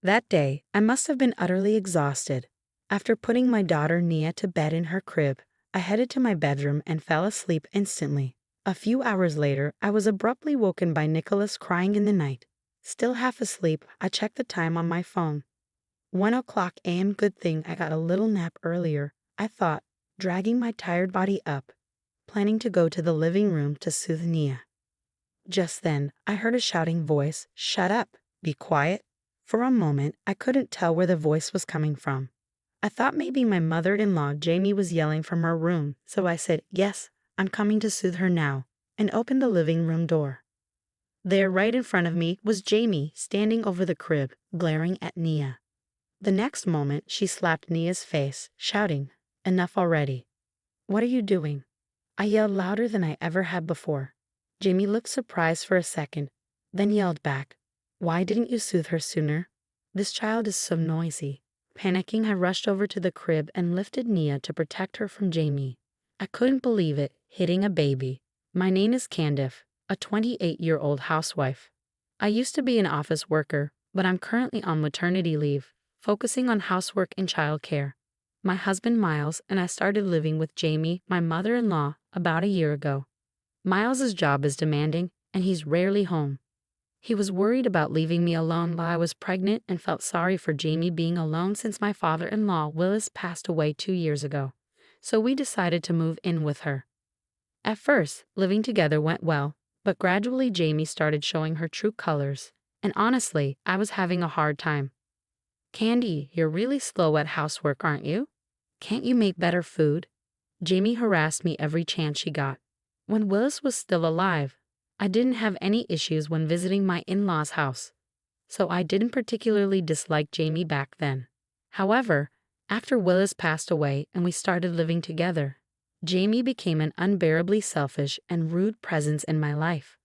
That day, I must have been utterly exhausted. After putting my daughter Nia to bed in her crib, I headed to my bedroom and fell asleep instantly. A few hours later, I was abruptly woken by Nicholas crying in the night. Still half asleep, I checked the time on my phone. 1 o'clock a.m. Good thing I got a little nap earlier, I thought, dragging my tired body up, planning to go to the living room to soothe Nia. Just then, I heard a shouting voice, "Shut up! Be quiet!" For a moment, I couldn't tell where the voice was coming from. I thought maybe my mother-in-law Jamie was yelling from her room, so I said, "Yes, I'm coming to soothe her now," and opened the living room door. There, right in front of me, was Jamie, standing over the crib, glaring at Nia. The next moment, she slapped Nia's face, shouting, "Enough already." "What are you doing?" I yelled louder than I ever had before. Jamie looked surprised for a second, then yelled back, "Why didn't you soothe her sooner? This child is so noisy." Panicking, I rushed over to the crib and lifted Nia to protect her from Jamie. I couldn't believe it, hitting a baby. My name is Candice, a 28-year-old housewife. I used to be an office worker, but I'm currently on maternity leave, focusing on housework and childcare. My husband Miles and I started living with Jamie, my mother-in-law, about a year ago. Miles's job is demanding, and he's rarely home. He was worried about leaving me alone while I was pregnant and felt sorry for Jamie being alone since my father-in-law Willis passed away 2 years ago, so we decided to move in with her. At first, living together went well, but gradually Jamie started showing her true colors, and honestly, I was having a hard time. "Candy, you're really slow at housework, aren't you? Can't you make better food?" Jamie harassed me every chance she got. When Willis was still alive, I didn't have any issues when visiting my in-laws' house, so I didn't particularly dislike Jamie back then. However, after Willis passed away and we started living together, Jamie became an unbearably selfish and rude presence in my life.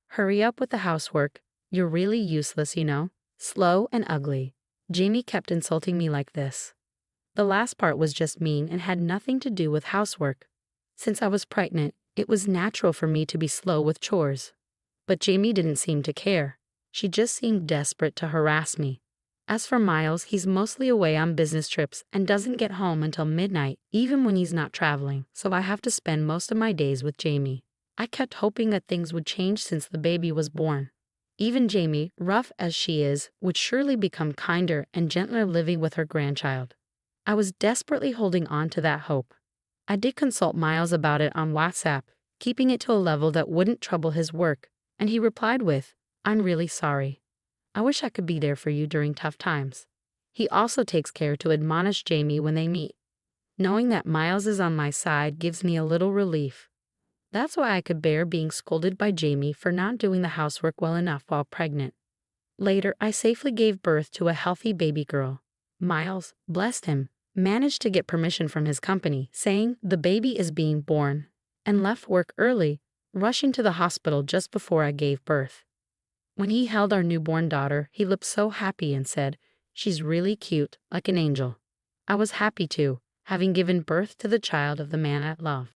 "Hurry up with the housework. You're really useless, you know. Slow and ugly." Jamie kept insulting me like this. The last part was just mean and had nothing to do with housework. Since I was pregnant, it was natural for me to be slow with chores. But Jamie didn't seem to care. She just seemed desperate to harass me. As for Miles, he's mostly away on business trips and doesn't get home until midnight, even when he's not traveling, so I have to spend most of my days with Jamie. I kept hoping that things would change since the baby was born. Even Jamie, rough as she is, would surely become kinder and gentler living with her grandchild. I was desperately holding on to that hope. I did consult Miles about it on WhatsApp, keeping it to a level that wouldn't trouble his work, and he replied with, "I'm really sorry. I wish I could be there for you during tough times." He also takes care to admonish Jamie when they meet. Knowing that Miles is on my side gives me a little relief. That's why I could bear being scolded by Jamie for not doing the housework well enough while pregnant. Later, I safely gave birth to a healthy baby girl. Miles, blessed him, managed to get permission from his company, saying the baby is being born, and left work early, rushing to the hospital just before I gave birth. When he held our newborn daughter, he looked so happy and said, "She's really cute, like an angel." I was happy too, having given birth to the child of the man I love.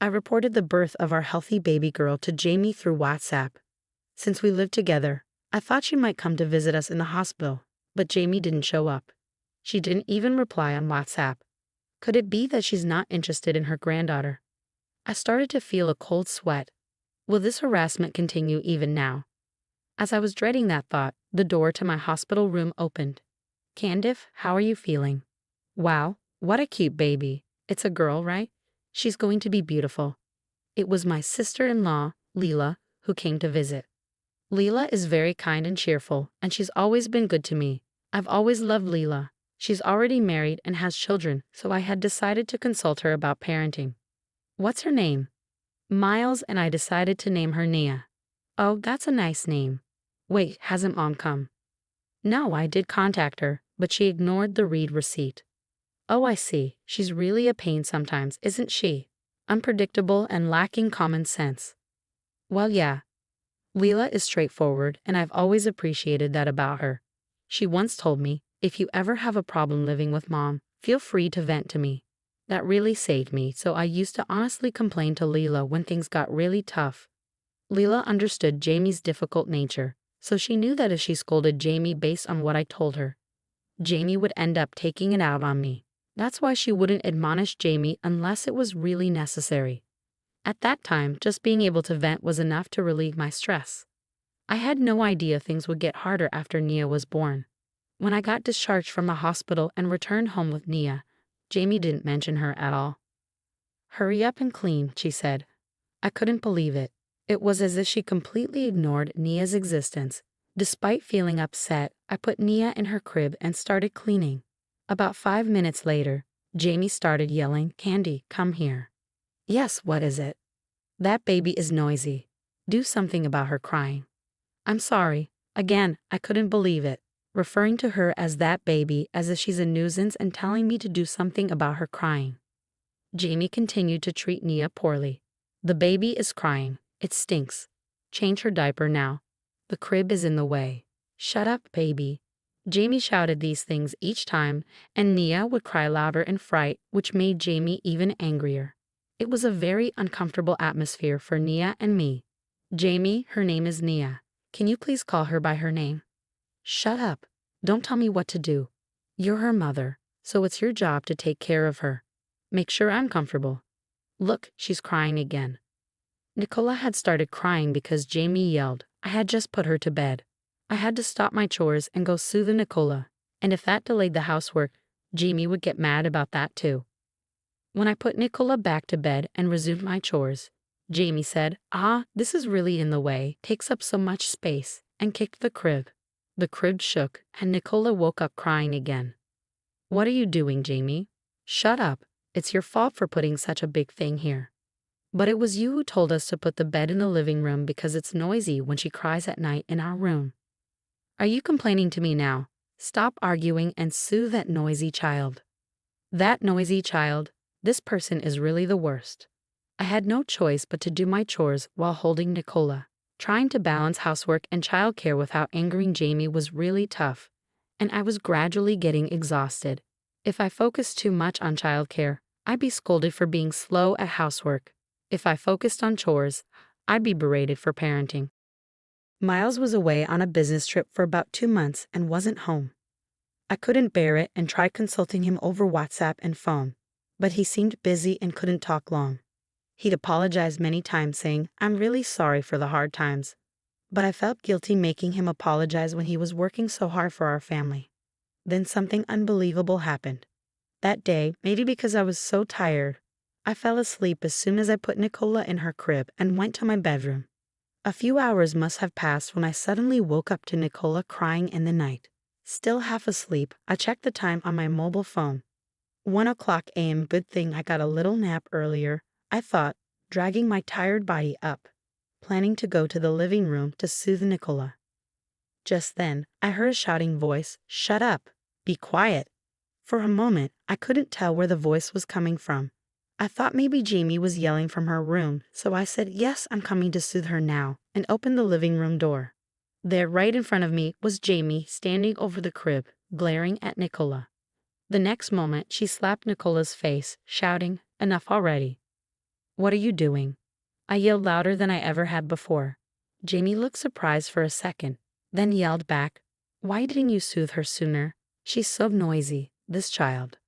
I reported the birth of our healthy baby girl to Jamie through WhatsApp. Since we lived together, I thought she might come to visit us in the hospital, but Jamie didn't show up. She didn't even reply on WhatsApp. Could it be that she's not interested in her granddaughter? I started to feel a cold sweat. Will this harassment continue even now? As I was dreading that thought, the door to my hospital room opened. "Candice, how are you feeling?" "Wow, what a cute baby. It's a girl, right? She's going to be beautiful." It was my sister-in-law, Leela, who came to visit. Leela is very kind and cheerful, and she's always been good to me. I've always loved Leela. She's already married and has children, so I had decided to consult her about parenting. "What's her name?" "Miles and I decided to name her Nia." "Oh, that's a nice name. Wait, hasn't Mom come?" "No, I did contact her, but she ignored the read receipt." "Oh, I see. She's really a pain sometimes, isn't she? Unpredictable and lacking common sense." "Well, yeah. Leela is straightforward, and I've always appreciated that about her. She once told me, 'If you ever have a problem living with Mom, feel free to vent to me.' That really saved me, so I used to honestly complain to Leela when things got really tough. Leela understood Jamie's difficult nature, So she knew that if she scolded Jamie based on what I told her, Jamie would end up taking it out on me. That's why she wouldn't admonish Jamie unless it was really necessary. At that time, just being able to vent was enough to relieve my stress. I had no idea things would get harder after Nia was born. When I got discharged from the hospital and returned home with Nia, Jamie didn't mention her at all. "Hurry up and clean," she said. I couldn't believe it. It was as if she completely ignored Nia's existence. Despite feeling upset, I put Nia in her crib and started cleaning. About 5 minutes later, Jamie started yelling, "Candy, come here." "Yes, what is it?" "That baby is noisy. Do something about her crying." "I'm sorry." Again, I couldn't believe it, referring to her as that baby as if she's a nuisance and telling me to do something about her crying. Jamie continued to treat Nia poorly. "The baby is crying. It stinks. Change her diaper now. The crib is in the way. Shut up, baby." Jamie shouted these things each time, and Nia would cry louder in fright, which made Jamie even angrier. It was a very uncomfortable atmosphere for Nia and me. "Jamie, her name is Nia. Can you please call her by her name?" "Shut up. Don't tell me what to do. You're her mother, so it's your job to take care of her. Make sure I'm comfortable." "Look, she's crying again." Nicola had started crying because Jamie yelled. I had just put her to bed. I had to stop my chores and go soothe Nicola, and if that delayed the housework, Jamie would get mad about that too. When I put Nicola back to bed and resumed my chores, Jamie said, "This is really in the way, takes up so much space," and kicked the crib. The crib shook, and Nicola woke up crying again. "What are you doing, Jamie?" "Shut up. It's your fault for putting such a big thing here." "But it was you who told us to put the bed in the living room because it's noisy when she cries at night in our room." "Are you complaining to me now? Stop arguing and soothe that noisy child." "That noisy child? This person is really the worst." I had no choice but to do my chores while holding Nicola. Trying to balance housework and childcare without angering Jamie was really tough, and I was gradually getting exhausted. If I focused too much on childcare, I'd be scolded for being slow at housework. If I focused on chores, I'd be berated for parenting. Miles was away on a business trip for about 2 months and wasn't home. I couldn't bear it and tried consulting him over WhatsApp and phone, but he seemed busy and couldn't talk long. He'd apologized many times saying, "I'm really sorry for the hard times." But I felt guilty making him apologize when he was working so hard for our family. Then something unbelievable happened. That day, maybe because I was so tired, I fell asleep as soon as I put Nicola in her crib and went to my bedroom. A few hours must have passed when I suddenly woke up to Nicola crying in the night. Still half asleep, I checked the time on my mobile phone. 1:00 a.m. Good thing I got a little nap earlier, I thought, dragging my tired body up, planning to go to the living room to soothe Nicola. Just then, I heard a shouting voice, "Shut up! Be quiet!" For a moment, I couldn't tell where the voice was coming from. I thought maybe Jamie was yelling from her room, so I said, "Yes, I'm coming to soothe her now," and opened the living room door. There, right in front of me, was Jamie standing over the crib, glaring at Nicola. The next moment, she slapped Nicola's face, shouting, "Enough already." "What are you doing?" I yelled louder than I ever had before. Jamie looked surprised for a second, then yelled back, "Why didn't you soothe her sooner? She's so noisy, this child."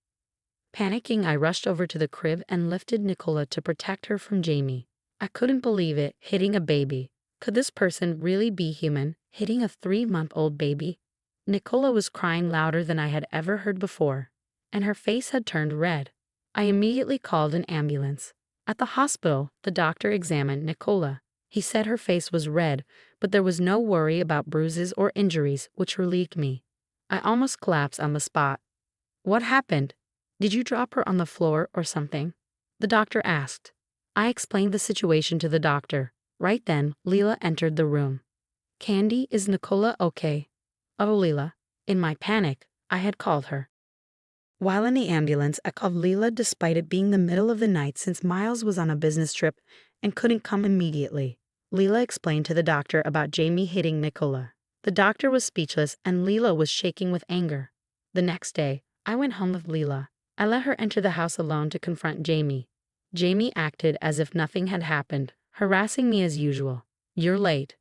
Panicking, I rushed over to the crib and lifted Nicola to protect her from Jamie. I couldn't believe it, hitting a baby. Could this person really be human, hitting a 3-month-old baby? Nicola was crying louder than I had ever heard before, and her face had turned red. I immediately called an ambulance. At the hospital, the doctor examined Nicola. He said her face was red, but there was no worry about bruises or injuries, which relieved me. I almost collapsed on the spot. "What happened? Did you drop her on the floor or something?" the doctor asked. I explained the situation to the doctor. Right then, Leela entered the room. "Candy, is Nicola okay?" "Oh, Leela." In my panic, I had called her. While in the ambulance, I called Leela despite it being the middle of the night since Miles was on a business trip and couldn't come immediately. Leela explained to the doctor about Jamie hitting Nicola. The doctor was speechless and Leela was shaking with anger. The next day, I went home with Leela. I let her enter the house alone to confront Jamie. Jamie acted as if nothing had happened, harassing me as usual. "You're late."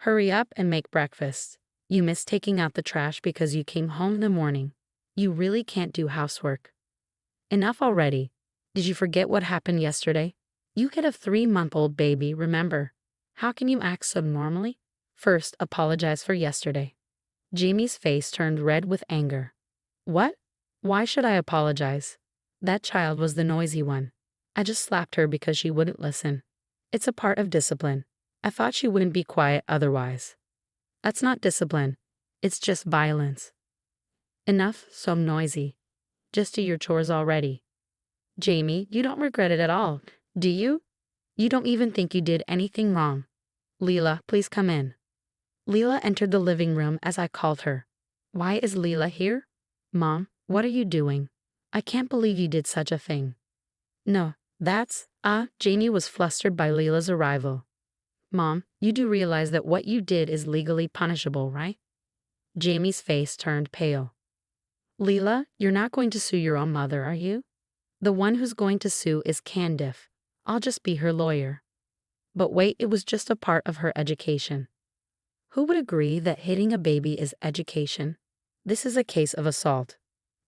Hurry up and make breakfast. You missed taking out the trash because you came home in the morning. You really can't do housework. Enough already. Did you forget what happened yesterday? You had a 3-month-old baby, remember? How can you act subnormally? First, apologize for yesterday. Jamie's face turned red with anger. What? Why should I apologize? That child was the noisy one. I just slapped her because she wouldn't listen. It's a part of discipline. I thought she wouldn't be quiet otherwise. That's not discipline. It's just violence. Enough, so I'm noisy. Just do your chores already. Jamie, you don't regret it at all, do you? You don't even think you did anything wrong. Leela, please come in. Leela entered the living room as I called her. Why is Leela here? Mom, what are you doing? I can't believe you did such a thing. No, Jamie was flustered by Leela's arrival. Mom, you do realize that what you did is legally punishable, right? Jamie's face turned pale. Leela, you're not going to sue your own mother, are you? The one who's going to sue is Candice. I'll just be her lawyer. But wait, it was just a part of her education. Who would agree that hitting a baby is education? This is a case of assault.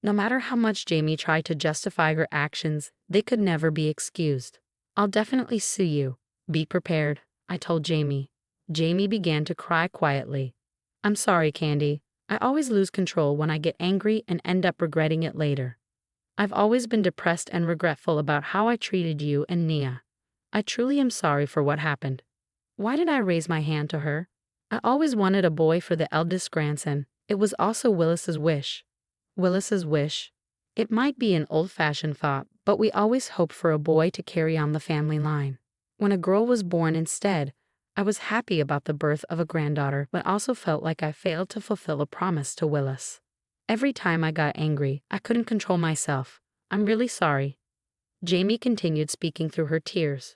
No matter how much Jamie tried to justify her actions, they could never be excused. I'll definitely sue you. Be prepared, I told Jamie. Jamie began to cry quietly. I'm sorry, Candy. I always lose control when I get angry and end up regretting it later. I've always been depressed and regretful about how I treated you and Nia. I truly am sorry for what happened. Why did I raise my hand to her? I always wanted a boy for the eldest grandson. It was also Willis's wish. Willis's wish? It might be an old-fashioned thought, but we always hoped for a boy to carry on the family line. When a girl was born instead, I was happy about the birth of a granddaughter, but also felt like I failed to fulfill a promise to Willis. Every time I got angry, I couldn't control myself. I'm really sorry. Jamie continued speaking through her tears.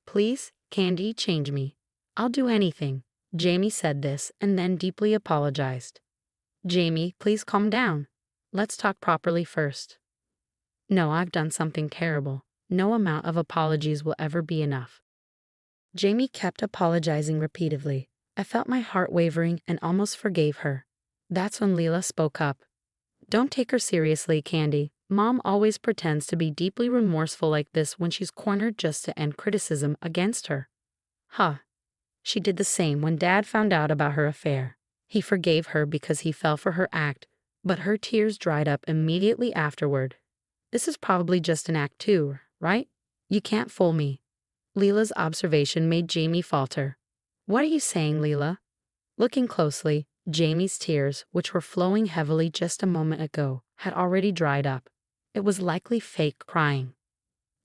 Please, Candy, change me. I'll do anything. Jamie said this and then deeply apologized. Jamie, please calm down. Let's talk properly first. No, I've done something terrible. No amount of apologies will ever be enough. Jamie kept apologizing repeatedly. I felt my heart wavering and almost forgave her. That's when Leela spoke up. Don't take her seriously, Candy. Mom always pretends to be deeply remorseful like this when she's cornered just to end criticism against her. Huh. She did the same when Dad found out about her affair. He forgave her because he fell for her act, but her tears dried up immediately afterward. This is probably just an act too, right? You can't fool me. Leela's observation made Jamie falter. What are you saying, Leela? Looking closely, Jamie's tears, which were flowing heavily just a moment ago, had already dried up. It was likely fake crying.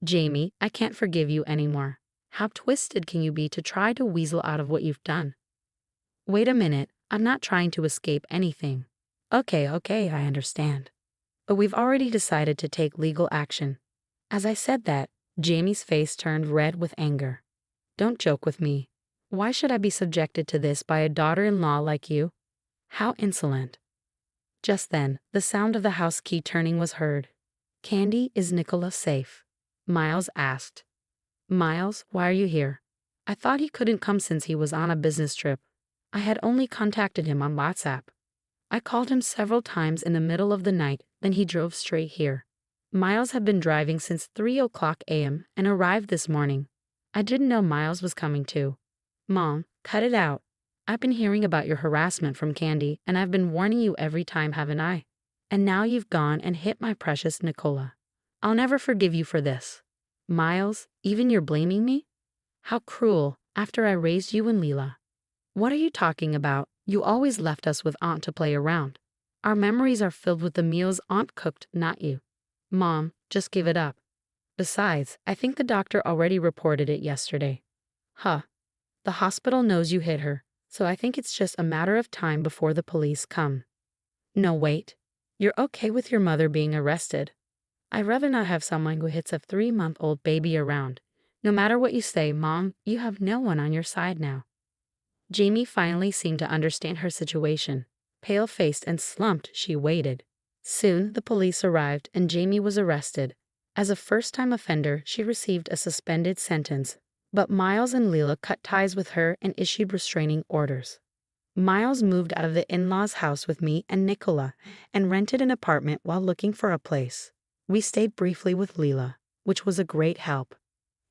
Jamie, I can't forgive you anymore. How twisted can you be to try to weasel out of what you've done? Wait a minute, I'm not trying to escape anything. Okay, I understand. But we've already decided to take legal action. As I said that, Jamie's face turned red with anger. Don't joke with me. Why should I be subjected to this by a daughter-in-law like you? How insolent. Just then, the sound of the house key turning was heard. Candy, is Nicola safe? Miles asked. Miles, why are you here? I thought he couldn't come since he was on a business trip. I had only contacted him on WhatsApp. I called him several times in the middle of the night, then he drove straight here. Miles had been driving since 3:00 a.m. and arrived this morning. I didn't know Miles was coming too. Mom, cut it out. I've been hearing about your harassment from Candy, and I've been warning you every time, haven't I? And now you've gone and hit my precious Nicola. I'll never forgive you for this. Miles, even you're blaming me? How cruel, after I raised you and Leela. What are you talking about? You always left us with Aunt to play around. Our memories are filled with the meals Aunt cooked, not you. Mom, just give it up. Besides, I think the doctor already reported it yesterday. Huh. The hospital knows you hit her, so I think it's just a matter of time before the police come. No, wait. You're okay with your mother being arrested. I'd rather not have someone who hits a 3-month-old baby around. No matter what you say, Mom, you have no one on your side now. Jamie finally seemed to understand her situation. Pale-faced and slumped, she waited. Soon, the police arrived and Jamie was arrested. As a first-time offender, she received a suspended sentence, But Miles and Leela cut ties with her and issued restraining orders. Miles moved out of the in-laws' house with me and Nicola and rented an apartment while looking for a place. We stayed briefly with Leela, which was a great help.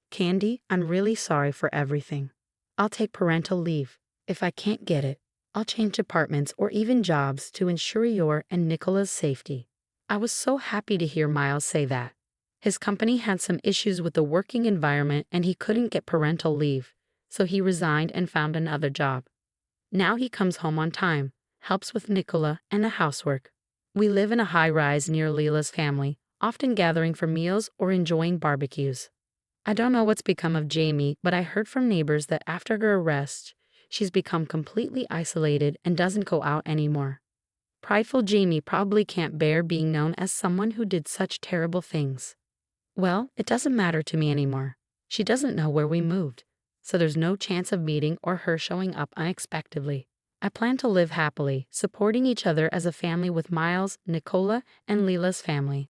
Candy, I'm really sorry for everything. I'll take parental leave. If I can't get it, I'll change apartments or even jobs to ensure your and Nicola's safety. I was so happy to hear Miles say that. His company had some issues with the working environment and he couldn't get parental leave, so he resigned and found another job. Now he comes home on time, helps with Nicola and the housework. We live in a high-rise near Leela's family, often gathering for meals or enjoying barbecues. I don't know what's become of Jamie, but I heard from neighbors that after her arrest, she's become completely isolated and doesn't go out anymore. Prideful Jamie probably can't bear being known as someone who did such terrible things. Well, it doesn't matter to me anymore. She doesn't know where we moved, so there's no chance of meeting or her showing up unexpectedly. I plan to live happily, supporting each other as a family with Miles, Nicola, and Leela's family.